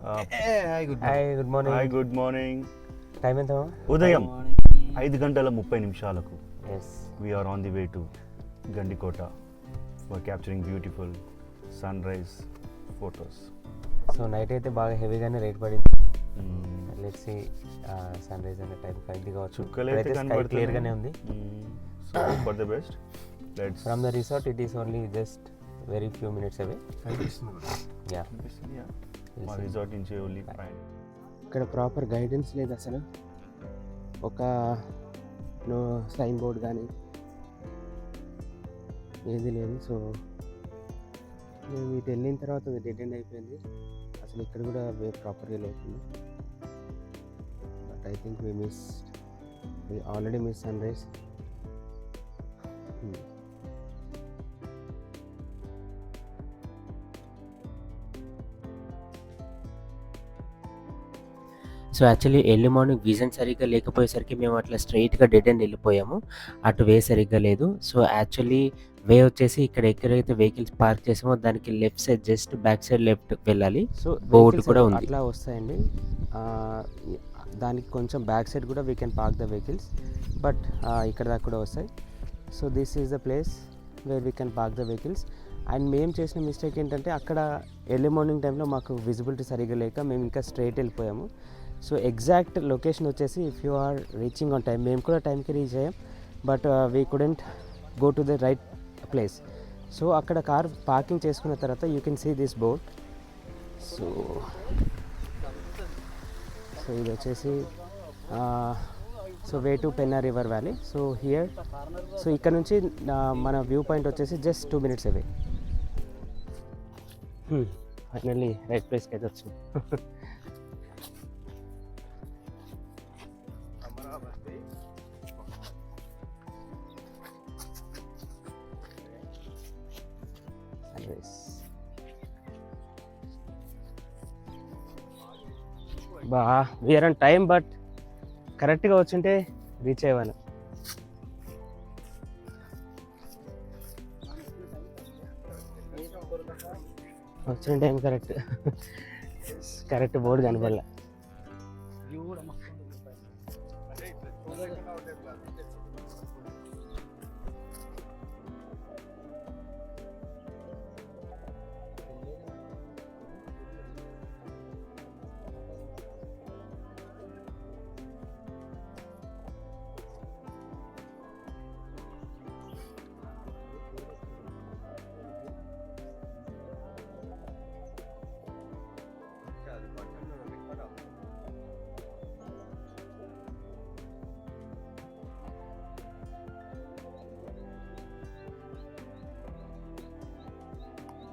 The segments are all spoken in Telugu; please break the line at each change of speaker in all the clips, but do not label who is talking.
Hi good
hi
morning.
Good morning.
Hi good morning.
Time ఎంత?
ఉదయం 5:30
yes.
We're on the way to Gandikota for capturing beautiful sun rise photos.
So night అయితే బాగా హెవీగానే రేట్ పడింది. లెట్స్ సీ సన్ రైజ్ అనే టైం అయింది కావచ్చు.
చుక్కలైతే
క్లియర్గానే ఉంది.
So for the best. Let's
from the resort it is only just very few minutes away. Yeah,
మా రిసార్ట్ నుంచి ఓన్లీ
ఇక్కడ ప్రాపర్ గైడెన్స్ లేదు అసలు. ఒక నో సైన్ బోర్డ్ కానీ ఏది లేదు. సో మేము ఇటు వెళ్ళిన తర్వాత అది డెడ్ ఎండ్ అయిపోయింది. అసలు ఇక్కడ కూడా ప్రాపర్గా లేకుండా. But I think we already miss sun rise.
So actually early morning vision సరిగ్గా లేకపోయేసరికి మేము అట్లా స్ట్రైట్గా డెడ్ ఎండ్ వెళ్ళిపోయాము. అటు వే సరిగ్గా లేదు. సో యాక్చువల్లీ వే వచ్చేసి ఇక్కడ ఎక్కడైతే వెహికల్స్ పార్క్ చేసామో దానికి left side just back side left వెళ్ళాలి.
సో
బోర్డు కూడా ఉంది.
అట్లా వస్తాయండి. దానికి కొంచెం బ్యాక్ సైడ్ కూడా we can park the vehicles. But ఇక్కడ దాకా కూడా వస్తాయి. So this is the place where we can park the vehicles. And మేము చేసిన మిస్టేక్ ఏంటంటే అక్కడ ఎర్లీ మార్నింగ్ టైంలో మాకు విజిబిలిటీ సరిగ్గా లేక మేము ఇంకా స్ట్రైట్ వెళ్ళిపోయాము. సో ఎగ్జాక్ట్ లొకేషన్ వచ్చేసి if you are reaching on time, మేము కూడా టైంకి రీచ్ అయ్యాం. But we couldn't go to the right place. So అక్కడ కార్ పార్కింగ్ చేసుకున్న తర్వాత you can see this board. So ఇది వచ్చేసి so way to Penna river valley. So here, so ఇక్కడ నుంచి మన వ్యూ పాయింట్ వచ్చేసి just 2 minutes away. Finally right ప్లేస్కి అయితే వచ్చింది. బా వీఆర్ ఆన్ టైం, బట్ కరెక్ట్గా వచ్చింటే రీచ్ అయ్యేవాను. వచ్చిన టైం కరెక్ట్ బోర్డు కనపడలే.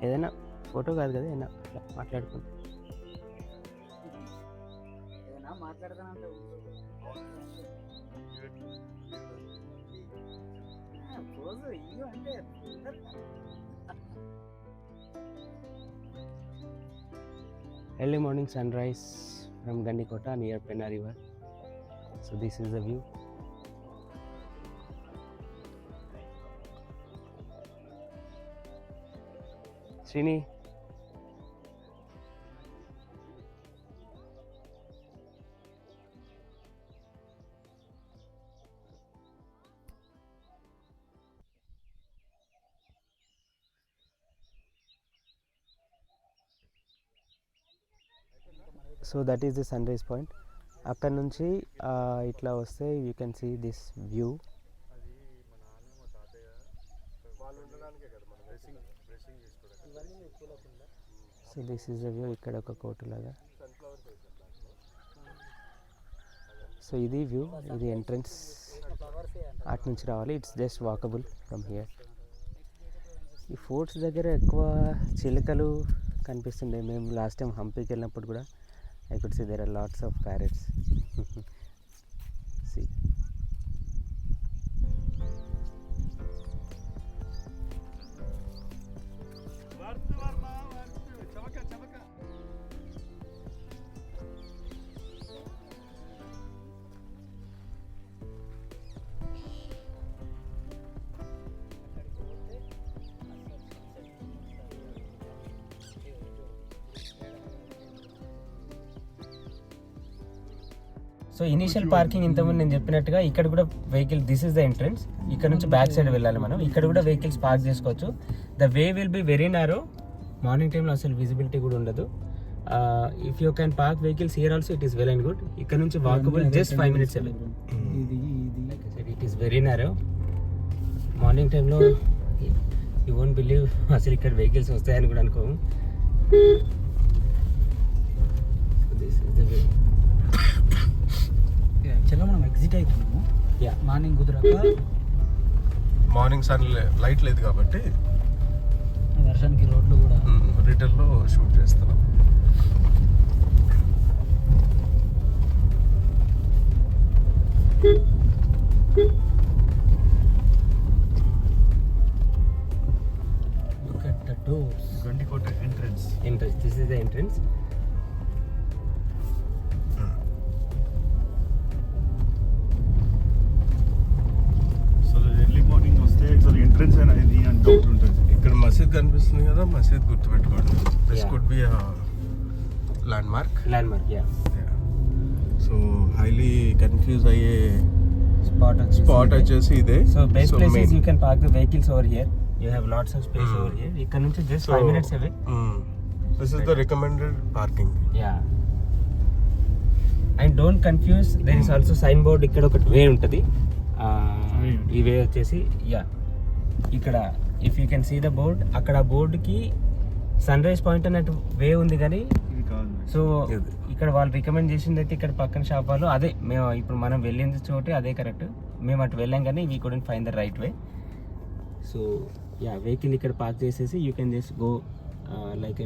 ఏదైనా ఫోటో కాదు కదా, ఏదైనా మాట్లాడుకుంటా. Early morning sun rise from Gandikota near Penna river. So this is the view. Srini. So that is the sunrise point. అక్కడ నుంచి ఇట్లా వస్తే you can see this view. So this is the view. ఇక్కడ ఒక కోట లాగా. సో ఇది వ్యూ, ఇది ఎంట్రన్స్. అటు నుంచి రావాలి. It's just walkable from here. ఈ ఫోర్ట్స్ దగ్గర ఎక్కువ చిలుకలు కనిపిస్తుండే. మేము లాస్ట్ టైం హంపీకి వెళ్ళినప్పుడు కూడా I could see there are lots of parrots. See so initial parking ఇంతకుముందు నేను చెప్పినట్టుగా ఇక్కడ కూడా vehicle, this is the entrance, ఇక్కడ నుంచి బ్యాక్ సైడ్ వెళ్ళాలి మనం. ఇక్కడ కూడా వెహికల్స్ పార్క్ చేసుకోవచ్చు. The way will be very narrow. Morning టైంలో అసలు విజిబిలిటీ కూడా ఉండదు. If you can park vehicles here also it is well and good. ఇక్కడ నుంచి walkable just 5 minutes away. It is very narrow. Morning టైంలో యూ వోంట్ బిలీవ్ అసలు ఇక్కడ వెహికల్స్ వస్తాయని కూడా అనుకోము.
యాక్చువల్గా మనం ఎగ్జిట్ అవుతున్నాము.
యా,
మార్నింగ్ కుదరక
మార్నింగ్ సన్ లైట్ లేదు కాబట్టి
వర్షానికి రోడ్లు కూడా
రిటర్న్లో షూట్ చేస్తున్నాం.
look at the doors.
Gandikota entrance.
Entrance, this is the entrance.
అసలు ఎర్లీ మార్నింగ్ వస్తే అసలు ఎంట్రన్స్ అయినా ఇది అని డౌట్ ఉంటుంది.
ఇక్కడ మసీద్ కనిపిస్తుంది కదా, మసీద్ గుర్తుపెట్టుకోండి. This
Yeah.
Could be landmark.
Landmark, yeah.
So highly confuse అయ్యే
Spot
వచ్చేసి ఇదే.
So best place is
main.
you can park the vehicles over here. You have lots of space over here. ఇక్కడ నుంచి just 5 minutes away.
This is the recommended parking.
Yeah. And don't confuse, there is also sign board. ఇక్కడ ఒక వే ఉంటుంది. ఈ వే వచ్చేసి ఇక్కడ if you can see the board, అక్కడ బోర్డుకి సన్ రైజ్ పాయింట్ అన్నట్టు వే ఉంది కానీ
ఇది కాదు.
సో ఇక్కడ వాళ్ళు రికమెండ్ చేసింది అయితే ఇక్కడ పక్కన షాప్ వాళ్ళు అదే, మేము ఇప్పుడు మనం వెళ్ళింది చోటే అదే కరెక్ట్. మేము అటు వెళ్ళాం కానీ we couldn't find the right way. So vehicle ఇక్కడ పార్క్ చేసేసి you can just go like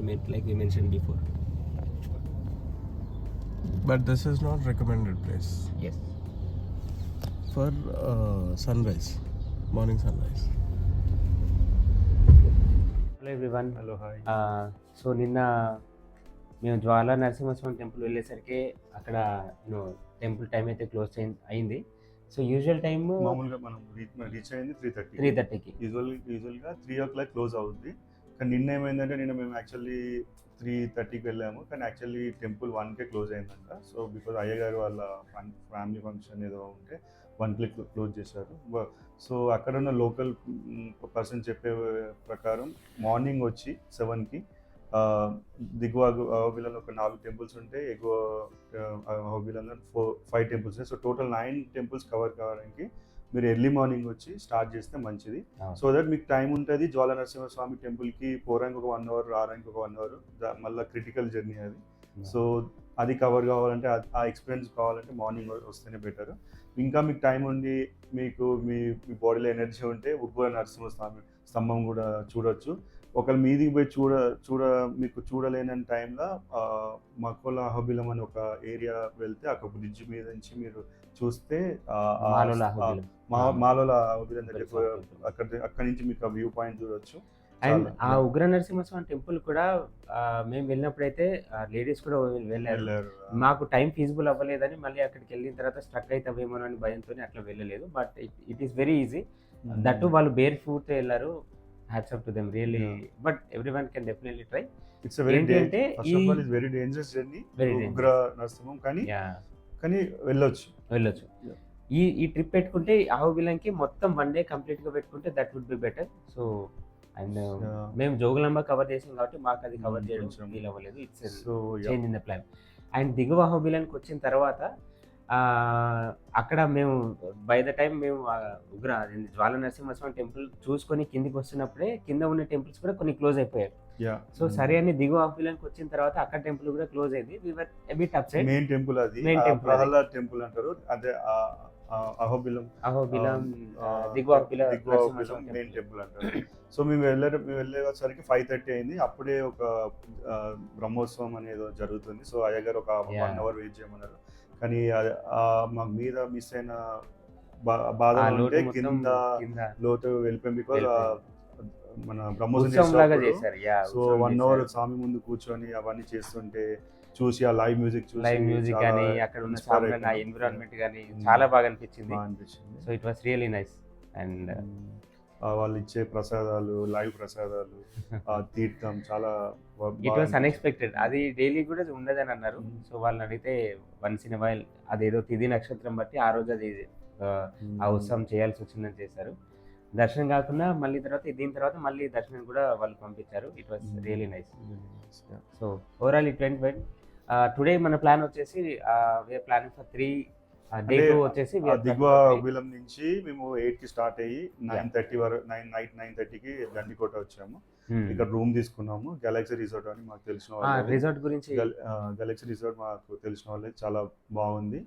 we mention before.
But this is not recommended place
as.
For sun rise, morning sun rise.
Hello everyone.
Hello hi.
So నిన్న మేము జ్వాలా నరసింహస్వామి టెంపుల్ వెళ్ళేసరికి అక్కడ టెంపుల్ టైం అయితే క్లోజ్ అయింది. సో యూజువల్ టైమ్
మామూలుగా మనం రీచ్ అయింది 3:30.
3:30కి.
యూజువల్గా 3 o'clock క్లోజ్ అవుద్ది. కానీ నిన్న ఏమైందంటే నిన్న మేము యాక్చువల్లీ 3:30కి వెళ్ళాము, కానీ యాక్చువల్లీ టెంపుల్ 1కే క్లోజ్ అయిందంట. సో బికాజ్ అయ్యగారు వాళ్ళ ఫ్యామిలీ ఫంక్షన్ ఏదో ఉంటే 1కి క్లోజ్ చేశారు. సో అక్కడ ఉన్న లోకల్ పర్సన్ చెప్పే ప్రకారం మార్నింగ్ వచ్చి 7కి దిగువ అహోబిలంలో ఒక 4 టెంపుల్స్ ఉంటాయి, ఎగువ అహోబిలంలో 5 టెంపుల్స్ ఉంటాయి. సో టోటల్ 9 టెంపుల్స్ కవర్ కావడానికి మీరు ఎర్లీ మార్నింగ్ వచ్చి స్టార్ట్ చేస్తే మంచిది. సో దట్ మీకు టైం ఉంటుంది. జ్వాలా నరసింహస్వామి టెంపుల్కి పోవడానికి ఒక 1 hour, రావడానికి ఒక 1 hour, మళ్ళీ క్రిటికల్ జర్నీ అది. సో అది కవర్ కావాలంటే, ఆ ఎక్స్పీరియన్స్ కావాలంటే మార్నింగ్ వస్తేనే బెటర్. ఇంకా మీకు టైం ఉండి మీకు మీ బాడీలో ఎనర్జీ ఉంటే ఉగ్ర నరసింహస్వామి స్తంభం కూడా చూడొచ్చు. ఒకవేళ మీదికి పోయి మీకు చూడలేని టైంలో మకోలా అహోబిలం అని ఒక ఏరియా వెళ్తే అక్కడ బ్రిడ్జ్ మీద నుంచి మీరు చూస్తే మాలోలా అహోబిలం దగ్గర అక్కడ నుంచి మీకు ఆ వ్యూ పాయింట్ చూడొచ్చు.
అండ్ ఆ ఉగ్ర నరసింహస్వామి టెంపుల్ కూడా మేము వెళ్ళినప్పుడైతే లేడీస్ కూడా వెళ్ళారు. మాకు టైం ఫీజిబుల్ అవ్వలేదని మళ్ళీ అక్కడికి వెళ్ళిన తర్వాత స్ట్రక్ అవుతావేమో అని భయంతో అట్లా వెళ్ళలేదు. But it is very easy. That వాళ్ళు బేర్ ఫుట్ వెళ్ళారు. Hats off to them really. But everyone can definitely try.
It's very dangerous journey ఉగ్ర నరసింహం, కానీ వెళ్ళొచ్చు.
ఈ ట్రిప్ పెట్టుకుంటే అహోబిలంకి మొత్తం 1 day కంప్లీట్ గా పెట్టుకుంటే that would be better. So and మేము జోగులాంబ కవర్ చేసాం కాబట్టి మాకు అది కవర్ చేయడం ఫీల్ అవ్వలేదు. It's change in the plan. And దిగువ అహోబిలానికి వచ్చిన తర్వాత అక్కడ మేము బై ద టైం మేము జ్వాలా నరసింహస్వామి టెంపుల్ చూసుకొని కిందికి వస్తున్నప్పుడే కింద ఉన్న టెంపుల్స్ కూడా కొన్ని క్లోజ్ అయిపోయారు. సో సరే అని దిగువ అహోబిలానికి వచ్చిన తర్వాత అక్కడ టెంపుల్ కూడా క్లోజ్ అయింది. We were a bit upset.
Main temple అది, ప్రహ్లాద్ టెంపుల్ అంటారు. అదే అహోబిలం
దిగువ
మెయిన్ టెంపుల్ అంటారు. సో మేము వెళ్ళేసరికి 5:30 అయింది. అప్పుడే ఒక బ్రహ్మోత్సవం అనేది జరుగుతుంది. సో అయ్యగారు ఒక 1 hour వెయిట్ చేయమన్నారు. కానీ మా మీద మిస్ అయిన బాధ ఉంటే కింద లోతు వెళ్ళిపోయింది. బికాజ్ మన బ్రహ్మోత్సవం సో 1 hour స్వామి ముందు కూర్చొని అవన్నీ చేస్తుంటే చూసి ఆ లైవ్ మ్యూజిక్
కానీ అక్కడ ఉన్న ఎన్విరాన్మెంట్ కానీ చాలా బాగా అనిపించింది. So it was really nice. And
వాళ్ళు ఇచ్చే ప్రసాదాలు, లైవ్ ప్రసాదాలు, తీర్థం చాలా
ఇట్ వాస్ అన్ఎక్స్పెక్టెడ్. అది డైలీ కూడా ఉండదని అన్నారు. సో వాళ్ళని అడిగితే వన్స్ ఇన్ వైల్ అదేదో తిథి నక్షత్రం బట్టి ఆ రోజు అది ఆ ఉత్సవం చేయాల్సి వచ్చిందని చేశారు. దర్శనం కాకుండా మళ్ళీ దీని తర్వాత మళ్ళీ దర్శనం కూడా వాళ్ళు పంపించారు. It was really nice. So overall it went well. Today మన ప్లాన్ వచ్చేసి వీఆర్ ప్లానింగ్ ఫర్ 3 డే 2 వచ్చేసి
దిగువ విలం నుంచి మేము 8కి స్టార్ట్ అయ్యి 9:30 వరకు నైట్ 9:30కి గండికోట వచ్చాము. ఇక్కడ రూమ్ తీసుకున్నాము. గెలాక్సీ రిసార్ట్ అని మాకు తెలిసిన వాళ్ళు,
రిసార్ట్ గురించి
గెలాక్సీ రిసార్ట్ మాకు తెలిసిన వాళ్ళే, చాలా బాగుంది.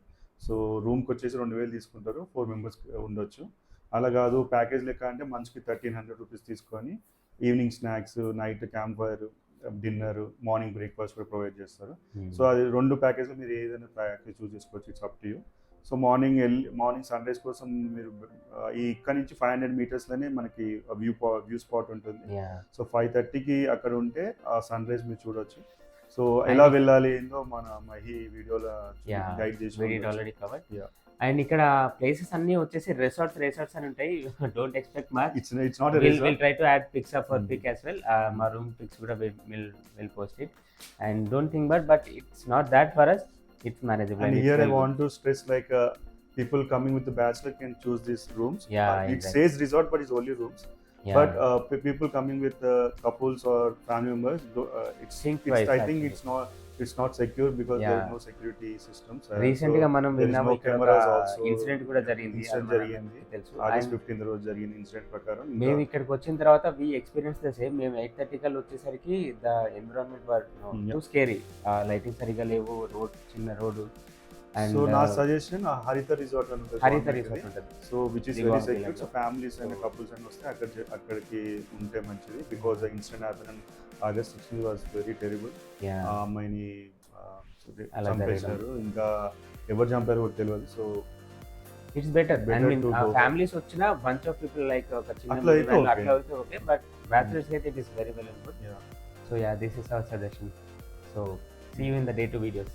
సో రూమ్కి వచ్చేసి 2,000 తీసుకుంటారు, 4 మెంబర్స్ ఉండొచ్చు. అలా కాదు ప్యాకేజ్ లెక్క అంటే మంత్స్కి 1,300 రూపీస్ తీసుకొని evening snacks, night camp fire, dinner, morning breakfast కూడా ప్రొవైడ్ చేస్తారు. సో అది 2 ప్యాకేజ్లో మీరు ఏదైనా ప్యాకేజ్ చూస్ చేసుకోవచ్చు. It's up to you. So morning sun rise కోసం మీరు ఇక్కడ నుంచి 500 మీటర్స్లోనే మనకి వ్యూ స్పాట్ ఉంటుంది. సో 5:30కి అక్కడ ఉంటే ఆ సన్ రైజ్ మీరు చూడొచ్చు. సో ఎలా వెళ్ళాలి ఏందో మన మహి వీడియోలో గైడ్ చేసి
ఆల్రెడీ కవర్. అండ్ ఇక్కడ ప్లేసెస్ అన్ని వచ్చేసి రిసార్ట్స్ అని ఉంటాయి. Don't expect much.
It's not
will try to add pics up for pick as well. మా రూమ్ పిక్స్ కూడా will post it. And don't think but it's not that for us. It's manageable.
And here I want to stress, like people coming with the bachelor can choose these rooms. It says resort, but it's only rooms. But people coming with couples or family members, I think it's not secure because there is no security systems.
Recently గా మనం విన్నాము ఇక్కడ ఇన్సిడెంట్ కూడా జరిగింది.
తెలుసు. ఆగస్ట్ 15th రోజు జరిగిన ఇన్సిడెంట్ ప్రకారం
మేము ఇక్కడికి వచ్చిన తర్వాత వి ఎక్స్పీరియన్స్ ద సేమ్. మేము 8:30 కల్లా వచ్చేసరికి the environment were two scary. Lighting సరిగా లేవు, చిన్న రోడ్డు.
సో నా సజెషన్ హరిత రిసార్ట్ అని ఉంటుంది. So which is very secure. So families and couples అని వస్తే అక్కడికి ఉంటే మంచిది. Because the incident happen August 16 was very terrible. ఆ అమ్మాయిని చంపేశారు. ఇంకా ఎవరు చంపారు కూడా తెలియదు. So
it's better. ఫ్యామిలీస్ వచ్చిన బంచ్ ఆఫ్ పీపుల్ లైక్ ఒక చిన్న అట్లా అయితే ఓకే. బట్ బ్యాచిలర్స్ అయితే it is very well and good. So this is our suggestion. So see you in the day 2 videos.